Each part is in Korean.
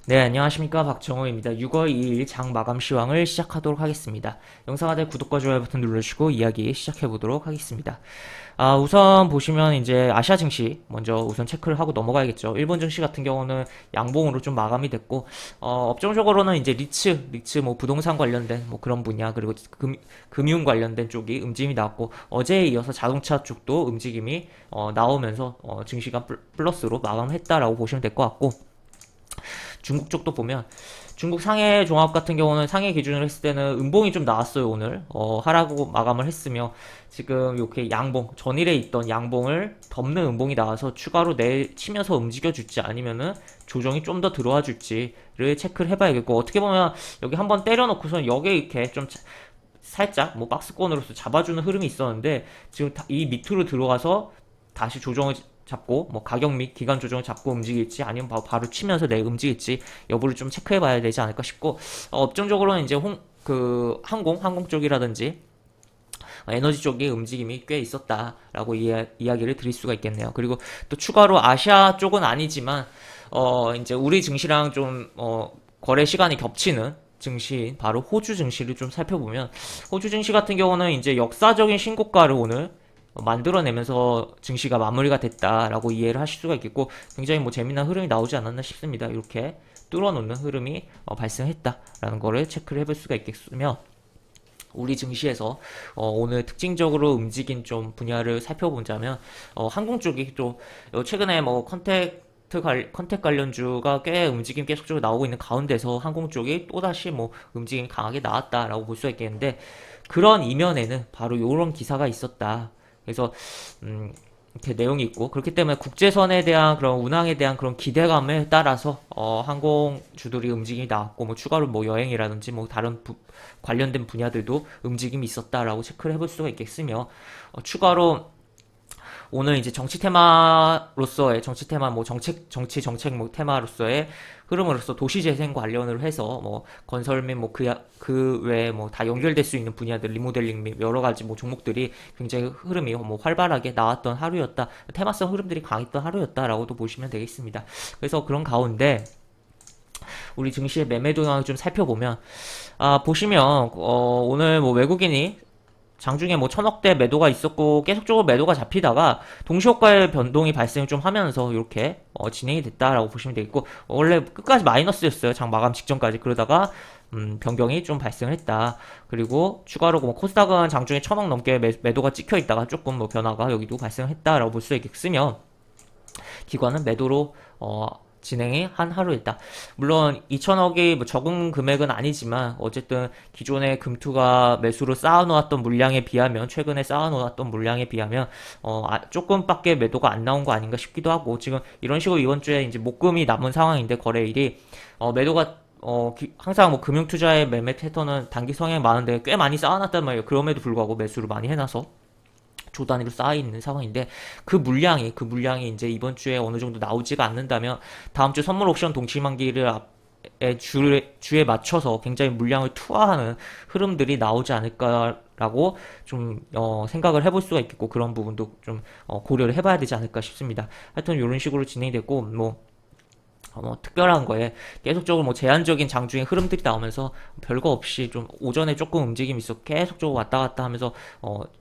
네, 안녕하십니까. 박정호입니다. 6월 2일 장 마감 시황을 시작하도록 하겠습니다. 영상 아래 구독과 좋아요 버튼 눌러주시고 이야기 시작해보도록 하겠습니다. 우선 보시면 이제 아시아 증시 먼저 우선 체크를 하고 넘어가야겠죠. 일본 증시 같은 경우는 양봉으로 좀 마감이 됐고, 업종적으로는 이제 리츠 뭐 부동산 관련된 뭐 그런 분야, 그리고 금융 관련된 쪽이 움직임이 나왔고, 어제에 이어서 자동차 쪽도 움직임이 나오면서 증시가 플러스로 마감했다라고 보시면 될 것 같고, 중국 쪽도 보면 중국 상해 종합 같은 경우는 상해 기준으로 했을 때는 음봉이 좀 나왔어요. 오늘 하라고 마감을 했으며, 지금 이렇게 양봉 전일에 있던 양봉을 덮는 음봉이 나와서 추가로 내일 치면서 움직여 줄지 아니면은 조정이 좀 더 들어와 줄지를 체크를 해봐야겠고, 어떻게 보면 여기 한번 때려놓고서 여기에 이렇게 좀 살짝 뭐 박스권으로서 잡아주는 흐름이 있었는데, 지금 이 밑으로 들어가서 다시 조정을 잡고 뭐 가격 및 기간 조정을 잡고 움직일지 아니면 바로 치면서 내 움직일지 여부를 좀 체크해 봐야 되지 않을까 싶고, 업종적으로는 이제 항공 쪽이라든지 에너지 쪽의 움직임이 꽤 있었다라고 이야기를 드릴 수가 있겠네요. 그리고 또 추가로 아시아 쪽은 아니지만 이제 우리 증시랑 좀 거래 시간이 겹치는 증시인 바로 호주 증시를 좀 살펴보면, 호주 증시 같은 경우는 이제 역사적인 신고가를 오늘 만들어내면서 증시가 마무리가 됐다라고 이해를 하실 수가 있겠고, 굉장히 뭐 재미난 흐름이 나오지 않았나 싶습니다. 이렇게 뚫어놓는 흐름이 발생했다라는 거를 체크를 해볼 수가 있겠으며, 우리 증시에서 오늘 특징적으로 움직인 좀 분야를 살펴보자면, 항공 쪽이 또 최근에 뭐 컨택 관련주가 꽤 움직임 계속적으로 나오고 있는 가운데서 항공 쪽이 또다시 뭐 움직임이 강하게 나왔다라고 볼 수가 있겠는데, 그런 이면에는 바로 이런 기사가 있었다. 그래서 이렇게 내용이 있고, 그렇기 때문에 국제선에 대한 그런 운항에 대한 그런 기대감에 따라서 항공주들이 움직임이 나왔고, 뭐 추가로 뭐 여행이라든지 뭐 다른 관련된 분야들도 움직임이 있었다라고 체크를 해볼 수가 있겠으며, 추가로 오늘 이제 정치 테마로서의 정치 테마 뭐 정치 정책 뭐 테마로서의 흐름으로서 도시 재생 관련을 해서 뭐 건설 및 뭐 그 외에 뭐 다 연결될 수 있는 분야들, 리모델링 및 여러 가지 뭐 종목들이 굉장히 흐름이 뭐 활발하게 나왔던 하루였다, 테마성 흐름들이 강했던 하루였다라고도 보시면 되겠습니다. 그래서 그런 가운데 우리 증시의 매매 동향을 좀 살펴보면, 보시면 오늘 뭐 외국인이 장중에 뭐 천억대 매도가 있었고 계속적으로 매도가 잡히다가 동시효과의 변동이 발생 좀 하면서 이렇게 진행이 됐다라고 보시면 되겠고, 원래 끝까지 마이너스였어요. 장 마감 직전까지. 그러다가 변경이 좀 발생을 했다. 그리고 추가로 뭐 코스닥은 장중에 천억 넘게 매도가 찍혀 있다가 조금 뭐 변화가 여기도 발생했다라고 볼 수 있겠으며, 기관은 매도로 진행이 한 하루였다. 물론 2천억이 뭐 적은 금액은 아니지만, 어쨌든 기존의 금투가 매수로 쌓아놓았던 물량에 비하면, 최근에 쌓아놓았던 물량에 비하면 조금밖에 매도가 안 나온 거 아닌가 싶기도 하고, 지금 이런 식으로 이번 주에 이제 목금이 남은 상황인데, 거래일이 매도가 항상 뭐 금융투자의 매매 패턴은 단기 성향이 많은데 꽤 많이 쌓아놨단 말이에요. 그럼에도 불구하고 매수를 많이 해놔서 조 단위로 쌓여 있는 상황인데, 그 물량이 이제 이번 주에 어느 정도 나오지가 않는다면 다음 주 선물 옵션 동시만기를 주에 맞춰서 굉장히 물량을 투하하는 흐름들이 나오지 않을까라고 좀 생각을 해볼 수가 있겠고, 그런 부분도 좀 고려를 해봐야 되지 않을까 싶습니다. 하여튼 이런 식으로 진행이 됐고, 뭐 특별한 거에 계속적으로 뭐 제한적인 장중의 흐름들이 나오면서 별거 없이 좀 오전에 조금 움직임이 있어 계속적으로 왔다 갔다 하면서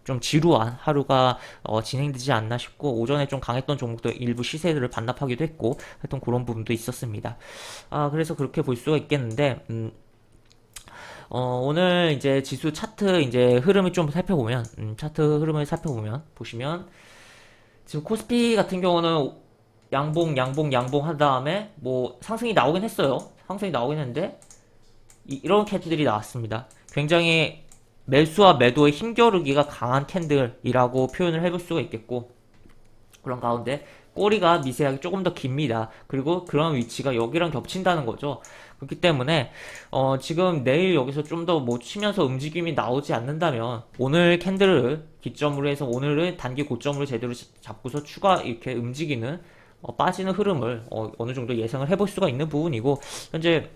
좀 지루한 하루가 진행되지 않나 싶고, 오전에 좀 강했던 종목들 일부 시세들을 반납하기도 했고, 하여튼 그런 부분도 있었습니다. 그래서 그렇게 볼 수가 있겠는데, 오늘 이제 지수 차트 이제 흐름을 좀 살펴보면, 차트 흐름을 살펴보면 보시면, 지금 코스피 같은 경우는 양봉 한 다음에 뭐 상승이 나오긴 했어요. 상승이 나오긴 했는데 이런 캔들이 나왔습니다. 굉장히 매수와 매도의 힘겨루기가 강한 캔들이라고 표현을 해볼 수가 있겠고, 그런 가운데 꼬리가 미세하게 조금 더 깁니다. 그리고 그런 위치가 여기랑 겹친다는 거죠. 그렇기 때문에 지금 내일 여기서 좀 더 뭐 치면서 움직임이 나오지 않는다면, 오늘 캔들을 기점으로 해서 오늘은 단기 고점으로 제대로 잡고서 추가 이렇게 움직이는 빠지는 흐름을 어느 정도 예상을 해볼 수가 있는 부분이고, 현재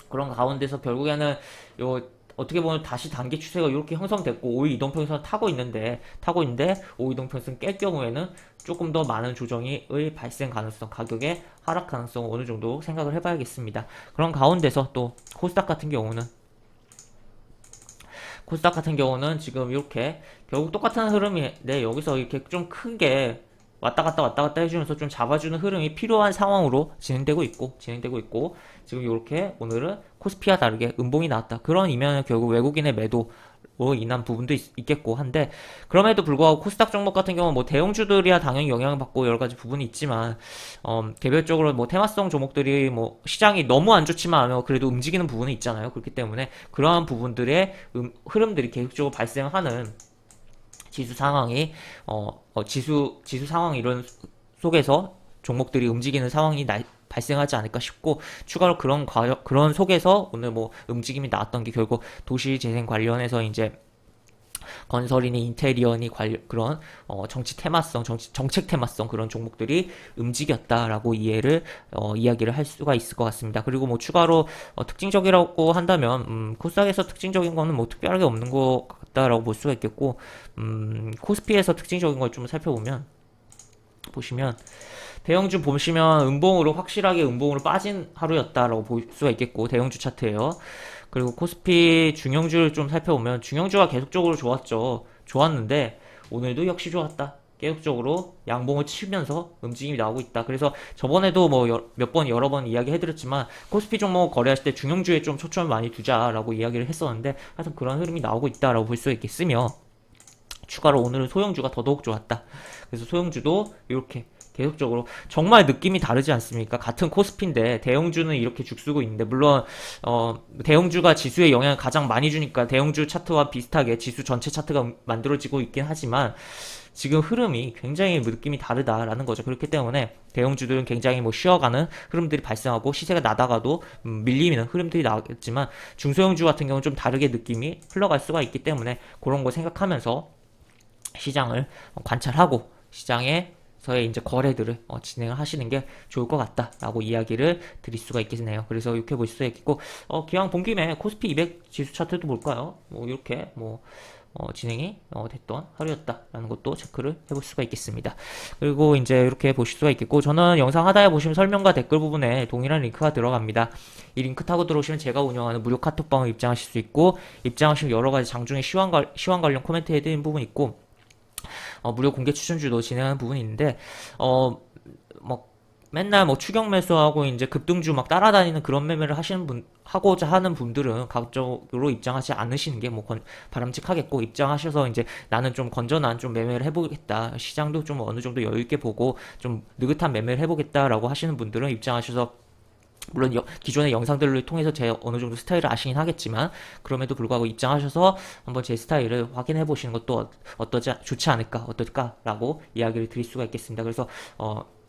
그런 가운데서 결국에는 요 어떻게 보면 다시 단기 추세가 이렇게 형성됐고 5일 이동평선 타고 있는데 5일 이동평선 깰 경우에는 조금 더 많은 조정이 발생 가능성, 가격의 하락 가능성 어느 정도 생각을 해봐야겠습니다. 그런 가운데서 또 코스닥 같은 경우는 지금 이렇게 결국 똑같은 흐름인데 여기서 이렇게 좀 큰 게 왔다 갔다 해주면서 좀 잡아주는 흐름이 필요한 상황으로 진행되고 있고 지금 이렇게 오늘은 코스피와 다르게 음봉이 나왔다. 그런 이면은 결국 외국인의 매도로 인한 부분도 있겠고 한데 그럼에도 불구하고 코스닥 종목 같은 경우는 뭐 대형주들이야 당연히 영향을 받고 여러 가지 부분이 있지만 개별적으로 뭐 테마성 종목들이 뭐 시장이 너무 안 좋지만 그래도 움직이는 부분이 있잖아요. 그렇기 때문에 그러한 부분들의 흐름들이 계속적으로 발생하는 지수 상황이 지수 상황 이런 속에서 종목들이 움직이는 상황이 발생하지 않을까 싶고 추가로 그런 속에서 오늘 뭐 움직임이 나왔던 게 결국 도시재생 관련해서 이제 건설이니 인테리어니 그런 정책 테마성 그런 종목들이 움직였다라고 이야기를 할 수가 있을 것 같습니다. 그리고 뭐 추가로 특징적이라고 한다면 코스닥에서 특징적인 거는 뭐 특별하게 없는 것 같다라고 볼 수가 있겠고 코스피에서 특징적인 걸 좀 보시면 대형주 보시면 확실하게 음봉으로 빠진 하루였다라고 볼 수가 있겠고 대형주 차트예요. 그리고 코스피 중형주를 좀 살펴보면 중형주가 계속적으로 좋았는데 오늘도 역시 좋았다. 계속적으로 양봉을 치면서 움직임이 나오고 있다. 그래서 저번에도 뭐 여러 번 이야기해드렸지만 코스피 종목 거래하실 때 중형주에 좀 초점을 많이 두자라고 이야기를 했었는데 하여튼 그런 흐름이 나오고 있다라고 볼 수 있겠으며 추가로 오늘은 소형주가 더더욱 좋았다. 그래서 소형주도 이렇게 계속적으로 정말 느낌이 다르지 않습니까? 같은 코스피인데 대형주는 이렇게 죽쓰고 있는데 물론 대형주가 지수에 영향을 가장 많이 주니까 대형주 차트와 비슷하게 지수 전체 차트가 만들어지고 있긴 하지만 지금 흐름이 굉장히 느낌이 다르다라는 거죠. 그렇기 때문에 대형주들은 굉장히 뭐 쉬어가는 흐름들이 발생하고 시세가 나다가도 밀리는 흐름들이 나오겠지만 중소형주 같은 경우는 좀 다르게 느낌이 흘러갈 수가 있기 때문에 그런 거 생각하면서 시장을 관찰하고 시장에서의 이제 거래들을 진행을 하시는 게 좋을 것 같다라고 이야기를 드릴 수가 있겠네요. 그래서 이렇게 볼 수 있겠고 기왕 본 김에 코스피 200 지수 차트도 볼까요? 뭐 이렇게 진행이 됐던 하루였다라는 것도 체크를 해볼 수가 있겠습니다. 그리고 이제 이렇게 보실 수가 있겠고 저는 영상 하단에 보시면 설명과 댓글 부분에 동일한 링크가 들어갑니다. 이 링크 타고 들어오시면 제가 운영하는 무료 카톡방을 입장하실 수 있고 입장하시면 여러 가지 장중에 시황 관련 코멘트 해드리는 부분이 있고 무료 공개 추천주도 진행하는 부분이 있는데 맨날 뭐 추격 매수하고 이제 급등주 막 따라다니는 그런 매매를 하고자 하는 분들은 가급적으로 입장하지 않으시는 게 뭐 바람직하겠고 입장하셔서 이제 나는 좀 건전한 좀 매매를 해보겠다. 시장도 좀 어느 정도 여유 있게 보고 좀 느긋한 매매를 해보겠다라고 하시는 분들은 입장하셔서 물론 기존의 영상들을 통해서 제 어느 정도 스타일을 아시긴 하겠지만 그럼에도 불구하고 입장하셔서 한번 제 스타일을 확인해 보시는 것도 좋지 않을까 어떨까라고 이야기를 드릴 수가 있겠습니다. 그래서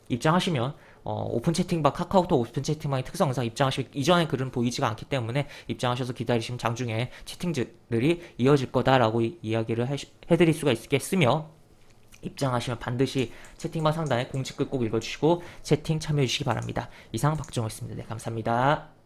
입장하시면 오픈 채팅방 카카오톡 오픈 채팅방의 특성상 입장하시면 이전의 글은 보이지가 않기 때문에 입장하셔서 기다리시면 장중에 채팅들이 이어질 거다라고 이야기를 해드릴 수가 있겠으며 입장하시면 반드시 채팅방 상단에 공지글 꼭 읽어주시고 채팅 참여해주시기 바랍니다. 이상 박정호였습니다. 네, 감사합니다.